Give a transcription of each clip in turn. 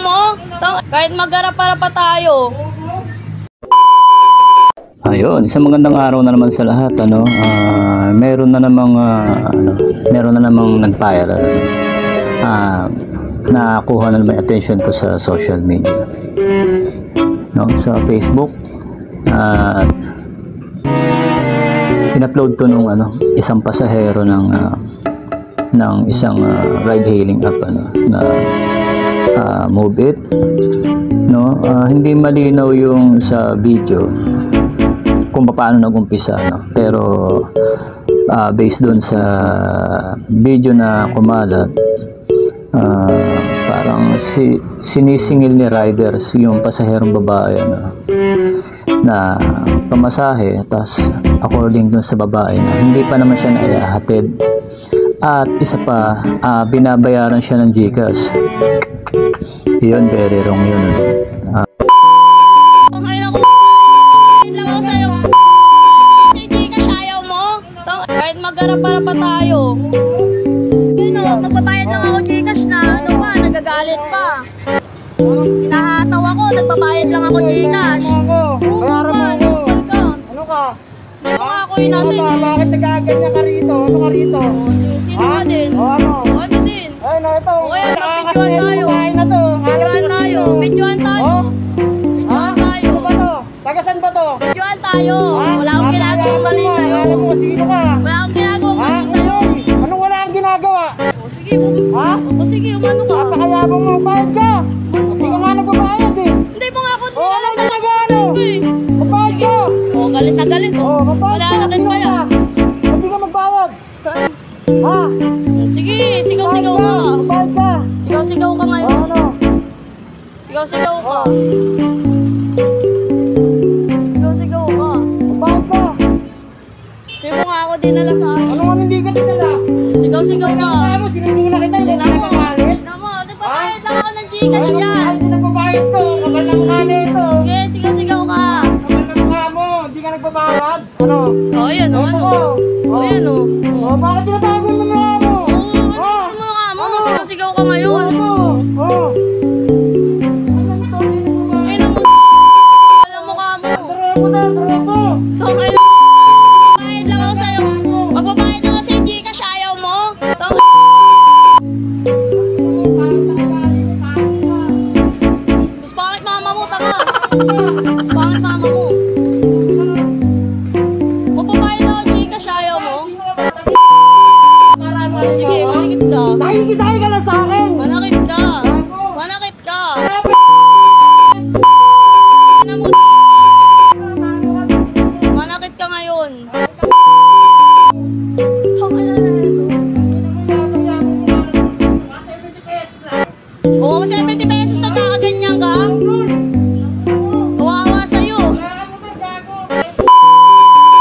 mo? Kahit magharap-harap pa tayo. Ayun, isang magandang araw na naman sa lahat, meron na namang nag-viral. Nakuha na naman attention ko sa social media. No, sa Facebook. In-upload to nung isang pasahero ng isang ride hailing app na Move It. No, hindi malinaw yung sa video kung paano nag-umpisa, pero based doon sa video na kumalat, parang sinisingil ni riders yung pasaherong babae na pamasahe, tas according doon sa babae na hindi pa naman siya naihatid, at isa pa, binabayaran siya ng GCash. Yun, very wrong yun. Kahit magharap-harap pa tayo. Magbabayad lang ako GCash na. Ano ba? Nagagalit pa. Pinahataw ako. Nagbabayad lang ako GCash. Bayaran mo ako. Ano ka? Hindi mo nga ako natin. Bakit nagaganyan ka rito? Ano ka rito? Sino ka din? Ano? Ano din? Ay, na ito. O kaya mag-videoan tayo. Videoan tayo. Videoan tayo. Videoan tayo. Ano ba to? Tagasan ba to? Videoan tayo. Wala akong ginagawang mali sa'yo. Sino ka? Wala akong ginagawang mali sa'yo. Anong wala kang ginagawa? O sige, umano ka. Napakayabang mo, bayad ka. Hindi ka nga nagbabayad eh. Hindi mo nga ako Oo, wala sa nagbabayad eh. Magbayad ka. O, galit na galit. Oo, magbayad ka. Wala na pa yan. Hindi ka magbayad. Ha? Sige, sigaw-sigaw ka. Magbayad ka. Sigaw-sigaw ka ngayon. Ano? Sigaw-sigaw ka. Sigaw-sigaw ka. Magbayad ka. Hindi mo nga ako dinala sa akin. Ano nga hindi ka dinala? Sigaw-sigaw ka. Ano, sinundo na kita. Hindi ka nagbabayad. Tama, nagbabayad lang ako ng Gcash yan. Hindi nagbabayad to. Kapal na mukha na ito. Sige, sigaw-sigaw ka. Kapal na mukha mo. Hindi ka nagbabayad. Ano? O, yan o, ano. O, yan o. Oh, bakit tinatago mo na mo? Oo, ano mo nga mo. Sigaw-sigaw ka ngayon. Oh. Ngayon mo. Alam mo ka mo. Drebo. So, ngayon magbabayad lang ako sa'yo. Magbabayad ako sa Gcash, ayaw mo. Mas pangit mama mo, tama. Pangit mama mo. Magbabayad ako Gcash, ayaw mo. Sige, malikit ka. Nakikisay ka lang sa akin. Manakit ka. Manakit ka. Manakit ka ngayon. Oo, 70 pesos na kakaganyan ka. Kawawa sa'yo.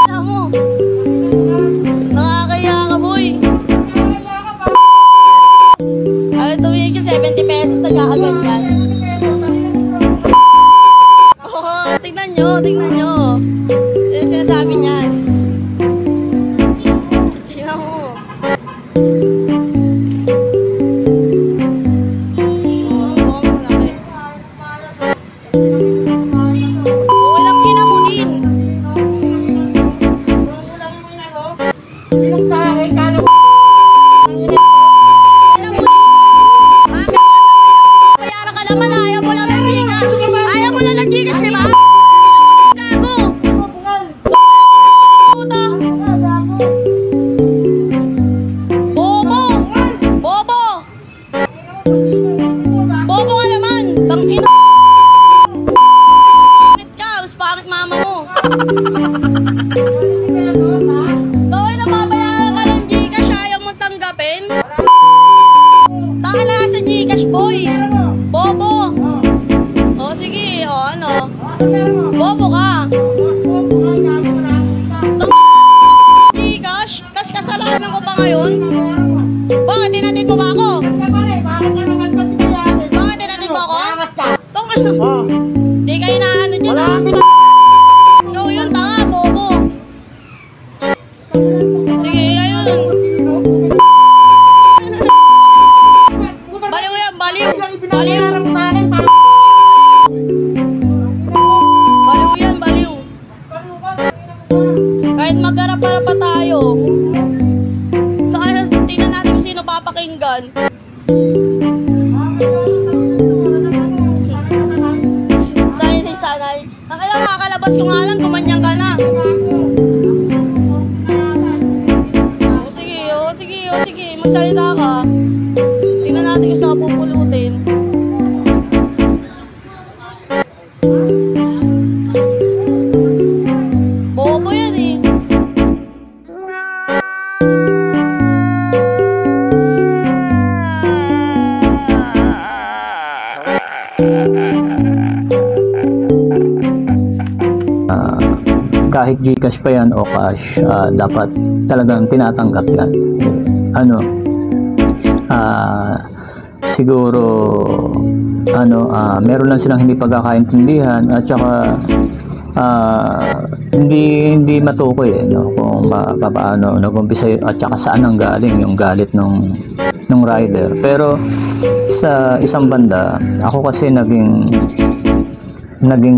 Alam mo. Nakakaya ka, boy. Ay, tumigil 70 pesos na kakaganyan. Oo, tignan nyo. Yung sinasabi niyan. Tignan mo. Walang ina mo din. Pinong sa akin, kala mo. Bayaran ka naman, ayaw mo lang ng Gcash. Ayaw mo lang ng Gcash, diba? Gago. Puta. Bobo. Bobo. Bobo ka naman. Tangina. Pangit ka. Mas pangit mama mo. Tawai na babayaran ka ng Gcash, ayaw mo tanggapin. Taka na sa Gcash, boy. Bobo. O sige, o ano. Bobo ka. Gcash, tas kasalanan ko pa ngayon. Bakit tinatid mo ba ako? Bakit tinatid mo ako? Tong ano? Di kayo na ano dyan ha? Ikaw yun, tanga, bobo. Sige, ayun. Baliw yan, baliw. Baliw. napapakinggan. Sanay. Ang alam, kakalabas ko nga lang, kumanyan ka na. Sige, magsalita ka. Tingnan natin kung saan pupulutin. Bobo yan eh. Kahit GCash pa yan o cash, dapat talagang tinatanggap yan. Siguro meron lang silang hindi pagkakaintindihan at saka hindi matukoy kung paano nag-umpisa at saka saan ang galing yung galit nung rider. Pero sa isang banda, ako kasi naging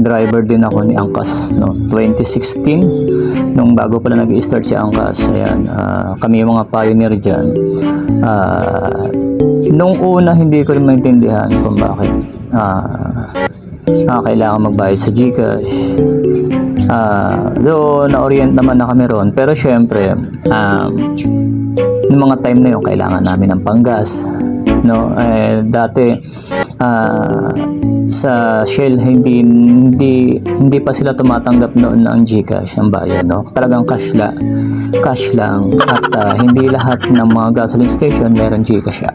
driver din ako ni Angkas 2016 nung bago pala nag-i-start si Angkas. Ayan, kami yung mga pioneer dyan. Nung una hindi ko rin maintindihan kung bakit kailangan magbayad sa GCash. Though na-orient naman na kami ron, pero syempre noong mga time na yun kailangan namin ng panggas, dati sa Shell hindi pa sila tumatanggap noon ng GCash ang bayan, talagang cash lang at hindi lahat ng mga gasoline station meron GCash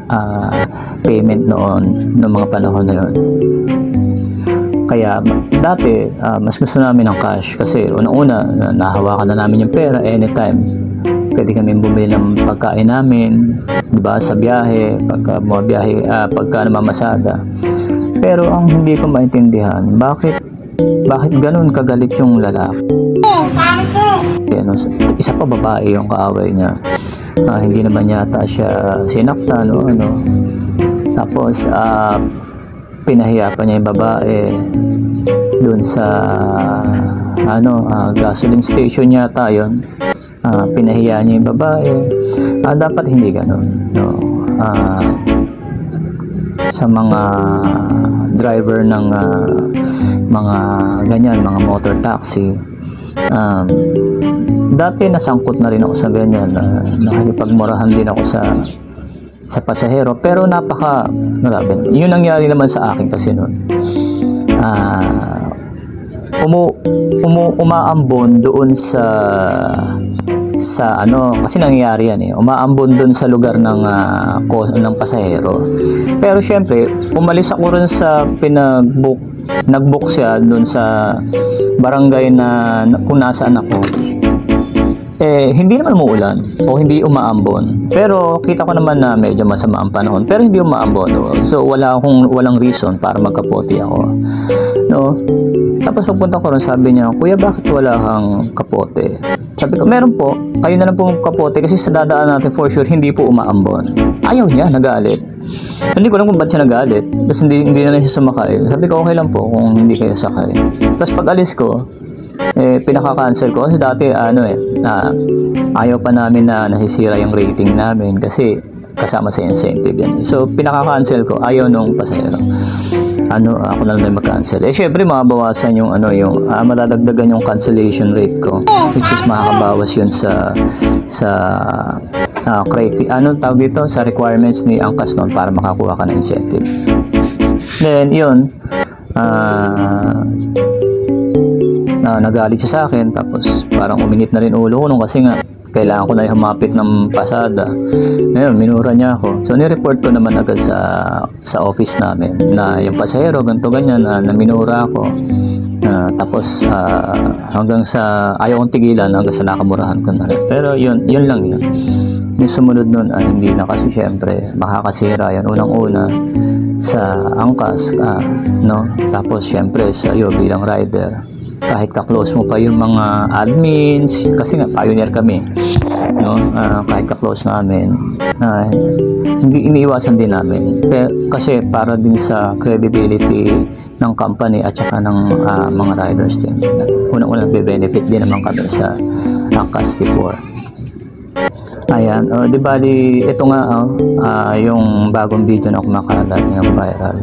payment noon ng mga panahon na yun. Kaya dati mas gusto namin ng cash kasi unang-una nahawakan na namin yung pera anytime. Pwede kami bumili ng pagkain namin, diba, sa biyahe, pagka namamasada. Pero ang hindi ko maintindihan, bakit ganun kagalit yung lalaki? Isa pa babae yung kaaway niya. Hindi naman yata siya sinaktan Tapos pinahiya pa niya yung babae doon sa gasoline station yata yun. Pinahiya niya yung babae. Dapat hindi ganun, sa mga driver ng mga ganyan, mga motor taxi. Dati nasangkot na rin ako sa ganyan, nakikipagmurahan din ako sa pasahero, pero grabe. Yun nangyari naman sa akin kasi noon. Umaambon doon kasi nangyayari yan umaambon doon sa lugar ng pasahero. Pero syempre umalis ako rin sa nag-book siya doon sa barangay na kung nasaan ako. Hindi naman umuulan o hindi umaambon, pero kita ko naman na medyo masama ang panahon, pero hindi umaambon, so walang reason para magkapote ako, Tapos pagpunta ko ron, sabi niya, "Kuya, bakit wala kang kapote?" Sabi ko, "Meron po, kayo na lang po kapote kasi sa dadaan natin for sure hindi po umaambon." Ayaw niya, nagalit. Hindi ko alam kung ba't siya nagalit, kasi hindi na lang siya sumakay. Sabi ko, "Okay lang po kung hindi kayo sakay." Tapos pag alis ko, pinaka-cancel ko kasi dati ayaw pa namin na nasisira yung rating namin kasi kasama sa incentive yan. So pinaka-cancel ko, ayaw nung pasahero. Ako na lang mag-cancel. Syempre mababawasan yung madadagdagan yung cancellation rate ko, which is makakabawas yun sa tawag dito, sa requirements ni Angkas noon para makakuha ka ng incentive. Then yun, nagalit siya sa akin, tapos parang uminit na rin ulo ko nung kasi nga kailangan ko na humapit ng pasada. Ngayon, minura niya ako. So, nireport ko naman agad sa office namin na yung pasahero, ganito ganyan, na minura ako. Tapos, hanggang sa, ayaw kong tigilan, hanggang sa nakamurahan ko na rin. Pero yun lang yun. Yung sumunod nun, hindi na kasi syempre, makakasira yan. Unang-una, sa Angkas, Tapos, syempre, sa iyo bilang rider. Kahit ka-close mo pa yung mga admins, kasi nga pioneer kami, kahit ka-close namin, hindi iniiwasan din namin. Kasi para din sa credibility ng company at saka ng mga riders din. Unang-unang nagbe-benefit din naman kami sa Angkas before. Ayan, di bali, ito nga, yung bagong video na kumakalat, yung viral.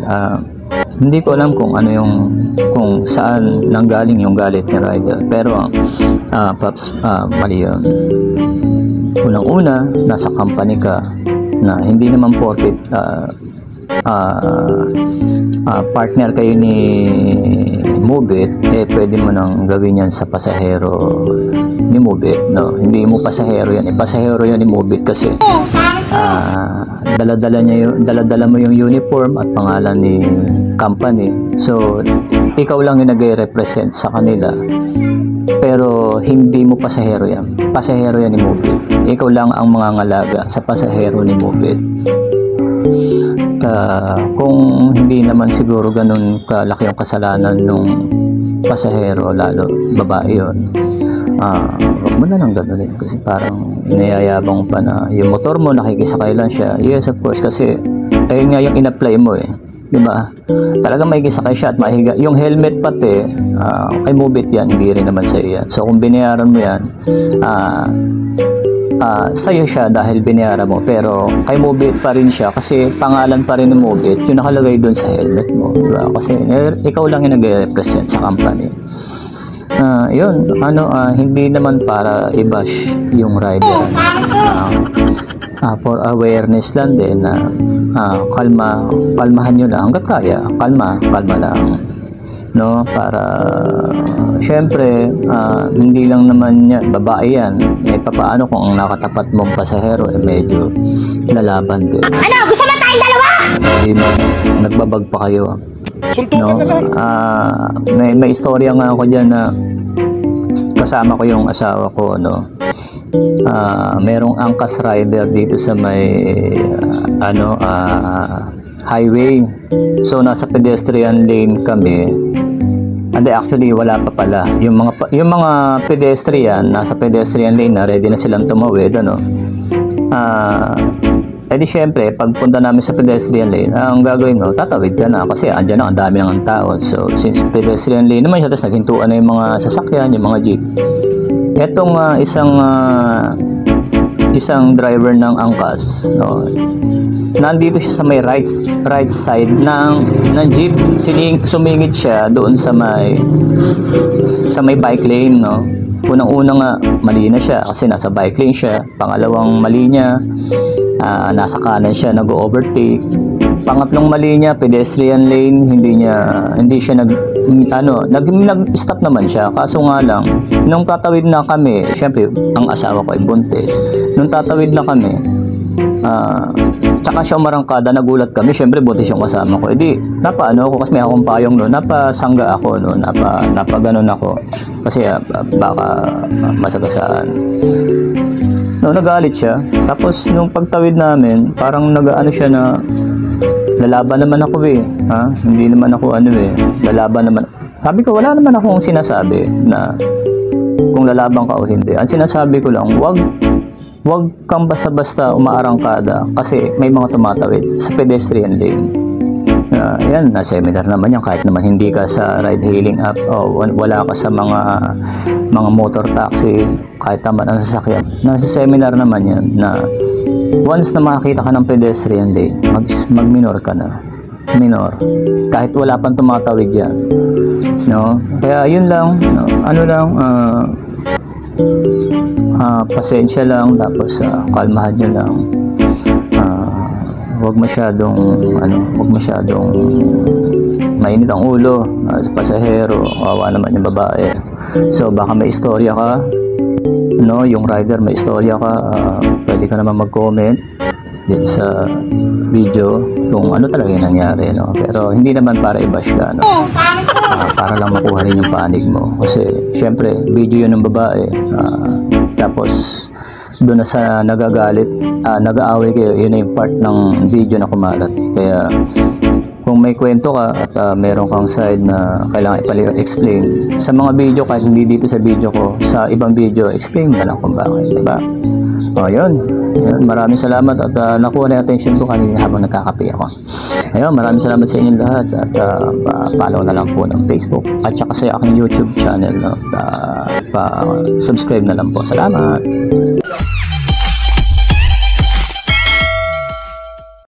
Hindi ko alam kung ano kung saan nanggaling yung galit ni Ryder. Pero, Paps, mali yun. Unang-una, nasa company ka na hindi naman porket partner kayo ni Mobit, pwede mo nang gawin yan sa pasahero ni Mobit, no? Hindi mo pasahero yan, pasahero yan ni Mobit kasi dala-dala mo yung uniform at pangalan ni company. So, ikaw lang yung nag-represent sa kanila. Pero hindi mo pasahero yan. Pasahero yan ni Mobit. Ikaw lang ang mangangalaga sa pasahero ni Mobit. Kung hindi naman siguro ganun kalaki yung kasalanan nung pasahero, lalo babae yun, wag mo na lang ganun kasi parang inayayabang pa na yung motor mo nakikisakay lang siya. Yes, of course, kasi ayun nga yung in-apply mo diba? Talaga may kisakay siya at mahiga yung helmet pati, kay Mobit yan, hindi rin naman sa yan. So kung binayaran mo yan, sa'yo siya dahil binayaran mo, pero kay Mobit pa rin siya kasi pangalan pa rin ni Mobit yung nakalagay doon sa helmet mo, diba? Kasi ikaw lang yung nag-represent sa company. Yun, hindi naman para i-bash yung rider, for awareness lang din na kalmahan nyo lang hanggat kaya, kalma lang, no? Para syempre hindi lang naman yan, babae yan, papaano kung ang nakatapat mong pasahero medyo lalaban din. Ano? Gusto mo tayong dalawa? Hindi mo, nagbabag pa kayo, Suntukan na lang. may istorya nga ako dyan na kasama ko yung asawa ko, no? Merong angkas rider dito sa may highway. So nasa pedestrian lane kami. And actually wala pa pala. Yung mga pedestrian nasa pedestrian lane na ready na silang tumawid, di syempre pagpunta namin sa pedestrian lane, ang gagawin mo, tatawid ka na kasi andyan na, ang dami ng tao. So since pedestrian lane naman siya, tapos naghintuan na yung mga sasakyan, yung mga jeep. Etong isang driver ng angkas, no, nandito siya sa may right side ng jeep. Sumingit siya doon sa may bike lane, no. Unang-una nga mali na siya kasi nasa bike lane siya. Pangalawang mali niya, nasa kanan siya, nag-overtake. Pangatlong mali niya, pedestrian lane, hindi siya nag-stop naman siya. Kaso nga lang, nung tatawid na kami, syempre ang asawa ko ay buntis. Nung tatawid na kami, tsaka siya umarangkada, nagulat kami, syempre buntis yung kasama ko. Napaano ako kasi may akong payong no, napasangga ako no, napaganon ako kasi baka masagasaan. No, nagalit siya. Tapos nung pagtawid namin, parang nagaano siya na lalaban naman ako hindi naman ako lalaban naman. Sabi ko, wala naman akong sinasabi na kung lalaban ka o hindi. Ang sinasabi ko lang, wag kang basta-basta umaarangkada kasi may mga tumatawid sa pedestrian lane. Yan, na-seminar naman yan, kahit naman hindi ka sa ride-hailing app o wala ka sa mga motor taxi, kahit naman ang sasakyan, nasa seminar naman yan na once na makakita ka ng pedestrian lane, mag-minor ka na. Minor. Kahit wala pang tumatawid yan. No? Kaya yun lang, pasensya lang, tapos kalmahan nyo lang. Huwag masyadong mainit ang ulo sa pasahero, kawawa naman yung babae. So baka may istorya ka, yung rider, may istorya ka, pwede ka naman mag-comment dito sa video kung ano talaga yung nangyari, pero hindi naman para i-bash ka, para lang makuha rin yung panig mo kasi syempre video yun ng babae, tapos doon na sa nagagalit, nag-aaway kayo, yun na yung part ng video na kumalat. Kaya kung may kwento ka at meron kang side na kailangan i-explain sa mga video, kahit hindi dito sa video ko, sa ibang video, explain mo na lang kung bakit, diba? Yun, maraming salamat at nakuha na yung attention ko kanina habang nagkakape ako. Ayun, maraming salamat sa inyong lahat at follow na lang po ng Facebook at saka sa aking YouTube channel, subscribe na lang po. Salamat!